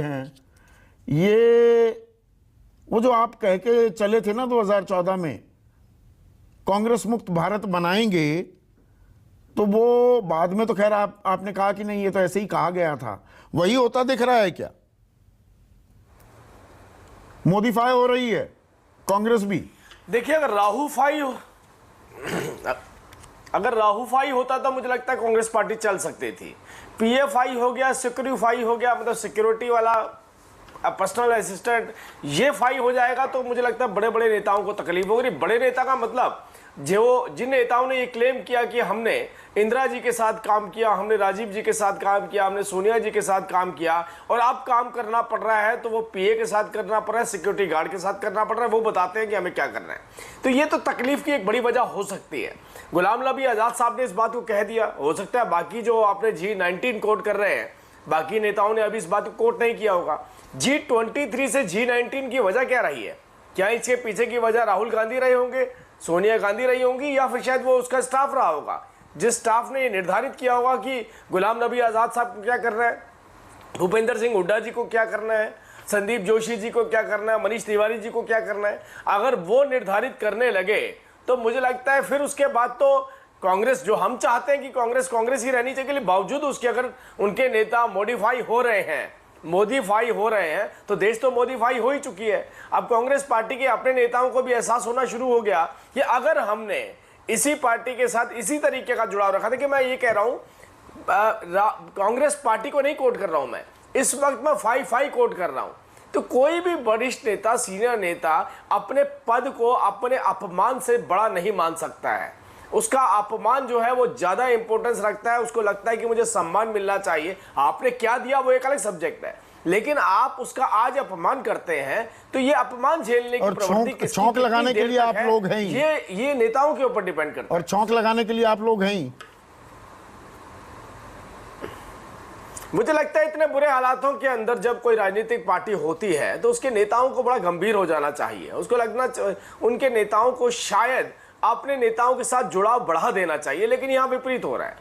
हैं ये, वो जो आप कह के चले थे ना 2014 में कांग्रेस मुक्त भारत बनाएंगे, तो वो बाद में तो खैर आपने कहा कि नहीं ये तो ऐसे ही कहा गया था, वही होता दिख रहा है क्या? मोदीफाई हो रही है कांग्रेस भी। देखिए, अगर राहुफाई होता तो मुझे लगता है कांग्रेस पार्टी चल सकती थी। पीएफआई हो गया, सिक्योरिफाई हो गया, मतलब सिक्योरिटी वाला पर्सनल असिस्टेंट, ये फाई हो जाएगा तो मुझे लगता है बड़े बड़े नेताओं को तकलीफ होगी। बड़े नेता का मतलब जिन नेताओं ने ये क्लेम किया कि हमने इंदिरा जी के साथ काम किया, हमने राजीव जी के साथ काम किया, हमने सोनिया जी के साथ काम किया, और अब काम करना पड़ रहा है तो वो पीए के साथ करना पड़ रहा है, सिक्योरिटी गार्ड के साथ करना पड़ रहा है, वो बताते हैं कि हमें क्या करना है। तो ये तो तकलीफ की एक बड़ी वजह हो सकती है। गुलाम नबी आजाद साहब ने इस बात को कह दिया, हो सकता है बाकी जो आपने G19 कोट कर रहे हैं, बाकी नेताओं ने अभी इस बात को कोट नहीं किया होगा। G23 से G19 की वजह क्या रही है? क्या इसके पीछे की वजह राहुल गांधी रहे होंगे, सोनिया गांधी रही होंगी, या फिर शायद वो उसका स्टाफ रहा होगा, जिस स्टाफ ने ये निर्धारित किया होगा कि गुलाम नबी आजाद साहब को क्या करना है, भूपेंद्र सिंह हुड्डा जी को क्या करना है, संदीप जोशी जी को क्या करना है, मनीष तिवारी जी को क्या करना है। अगर वो निर्धारित करने लगे तो मुझे लगता है फिर उसके बाद तो कांग्रेस, जो हम चाहते हैं कि कांग्रेस ही रहनी चाहिए, बावजूद उसके अगर उनके नेता मॉडिफाई हो रहे हैं तो देश तो मॉडिफाई हो ही चुकी है। अब कांग्रेस पार्टी के अपने नेताओं को भी एहसास होना शुरू हो गया कि अगर हमने इसी पार्टी के साथ इसी तरीके का जुड़ाव रखा था, कि मैं ये कह रहा हूं कांग्रेस पार्टी को नहीं कोट कर रहा हूं, मैं इस वक्त मैं फाई कोट कर रहा हूं। तो कोई भी वरिष्ठ नेता, सीनियर नेता अपने पद को अपने अपमान से बड़ा नहीं मान सकता है। उसका अपमान जो है वो ज्यादा इंपॉर्टेंस रखता है, उसको लगता है कि मुझे सम्मान मिलना चाहिए। आपने क्या दिया वो एक अलग सब्जेक्ट है, लेकिन आप उसका आज अपमान करते हैं तो ये अपमान झेलने की प्रवृत्ति चौंक लगाने के लिए आप लोग हैं, ये नेताओं के ऊपर डिपेंड करता है। और चौंक लगाने के लिए आप लोग हैं। मुझे लगता है इतने बुरे हालातों के अंदर जब कोई राजनीतिक पार्टी होती है तो उसके नेताओं को बड़ा गंभीर हो जाना चाहिए। उसको लगना, उनके नेताओं को शायद अपने नेताओं के साथ जुड़ाव बढ़ा देना चाहिए, लेकिन यहाँ विपरीत हो रहा है,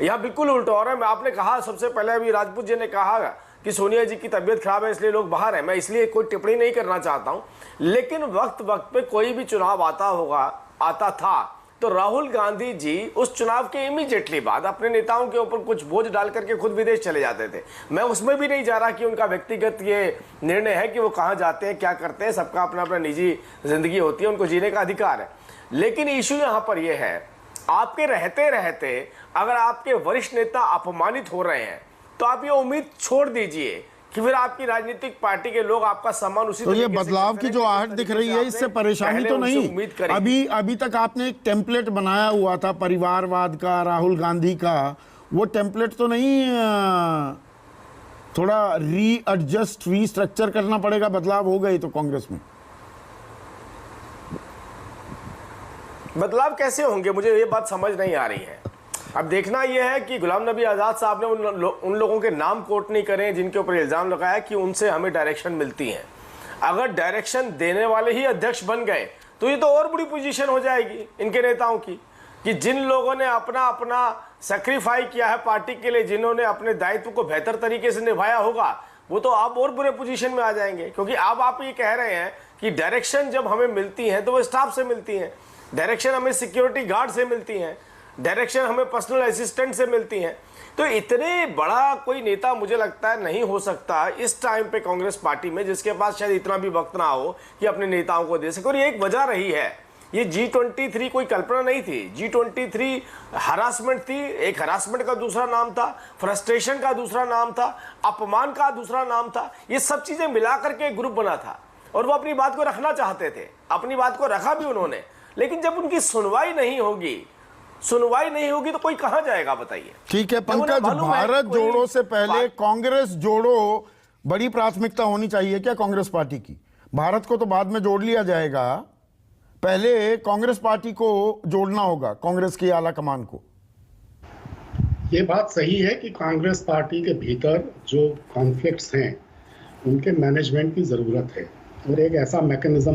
यहाँ बिल्कुल उल्टा हो रहा है। आपने कहा सबसे पहले अभी राजपूत जी ने कहा कि सोनिया जी की तबीयत खराब है इसलिए लोग बाहर हैं, मैं इसलिए कोई टिप्पणी नहीं करना चाहता हूं, लेकिन वक्त पे कोई भी चुनाव आता था तो राहुल गांधी जी उस चुनाव के इमीडिएटली बाद अपने नेताओं के ऊपर कुछ बोझ डाल करके खुद विदेश चले जाते थे। मैं उसमें भी नहीं जा रहा कि उनका व्यक्तिगत ये निर्णय है कि वो कहाँ जाते हैं, क्या करते हैं, सबका अपना अपना निजी जिंदगी होती है, उनको जीने का अधिकार है। लेकिन इशू यहाँ पर यह है, आपके रहते रहते अगर आपके वरिष्ठ नेता अपमानित हो रहे हैं तो आप ये उम्मीद छोड़ दीजिए कि फिर आपकी राजनीतिक पार्टी के लोग आपका सम्मान उसी, तो ये बदलाव की जो आहट दिख रही है इससे परेशानी तो नहीं? अभी तक आपने एक टेम्पलेट बनाया हुआ था परिवारवाद का, राहुल गांधी का, वो टेम्पलेट तो नहीं थोड़ा रीस्ट्रक्चर करना पड़ेगा? बदलाव हो गए तो कांग्रेस में बदलाव कैसे होंगे, मुझे ये बात समझ नहीं आ रही है। अब देखना यह है कि गुलाम नबी आजाद साहब ने उन लोगों के नाम कोट नहीं करे जिनके ऊपर इल्जाम लगाया कि उनसे हमें डायरेक्शन मिलती है। अगर डायरेक्शन देने वाले ही अध्यक्ष बन गए तो ये तो और बड़ी पोजीशन हो जाएगी इनके नेताओं की, कि जिन लोगों ने अपना सैक्रिफाई किया है पार्टी के लिए, जिन्होंने अपने दायित्व को बेहतर तरीके से निभाया होगा, वो तो आप और बुरे पोजीशन में आ जाएंगे। क्योंकि अब आप ये कह रहे हैं कि डायरेक्शन जब हमें मिलती है तो वो स्टाफ से मिलती है, डायरेक्शन हमें सिक्योरिटी गार्ड से मिलती है, डायरेक्शन हमें पर्सनल असिस्टेंट से मिलती हैं। तो इतने बड़ा कोई नेता मुझे लगता है नहीं हो सकता इस टाइम पे कांग्रेस पार्टी में, जिसके पास शायद इतना भी वक्त ना हो कि अपने नेताओं को दे सके। और ये एक वजह रही है, ये G23 कोई कल्पना नहीं थी। G23 हरासमेंट थी, एक हरासमेंट का दूसरा नाम था, फ्रस्ट्रेशन का दूसरा नाम था, अपमान का दूसरा नाम था। ये सब चीजें मिलाकर के एक ग्रुप बना था और वो अपनी बात को रखना चाहते थे, अपनी बात को रखा भी उन्होंने। लेकिन जब उनकी सुनवाई नहीं होगी तो कोई कहां जाएगा बताइए। ठीक है पंकज, भारत जोड़ो से पहले कांग्रेस जोड़ो बड़ी प्राथमिकता होनी चाहिए क्या कांग्रेस पार्टी की? भारत को तो बाद में जोड़ लिया जाएगा, पहले कांग्रेस पार्टी को जोड़ना होगा, कांग्रेस की आला कमान को। ये बात सही है कि कांग्रेस पार्टी के भीतर जो कॉन्फ्लिक्ट्स हैं उनके मैनेजमेंट की जरूरत है, और एक ऐसा मैकेनिज्म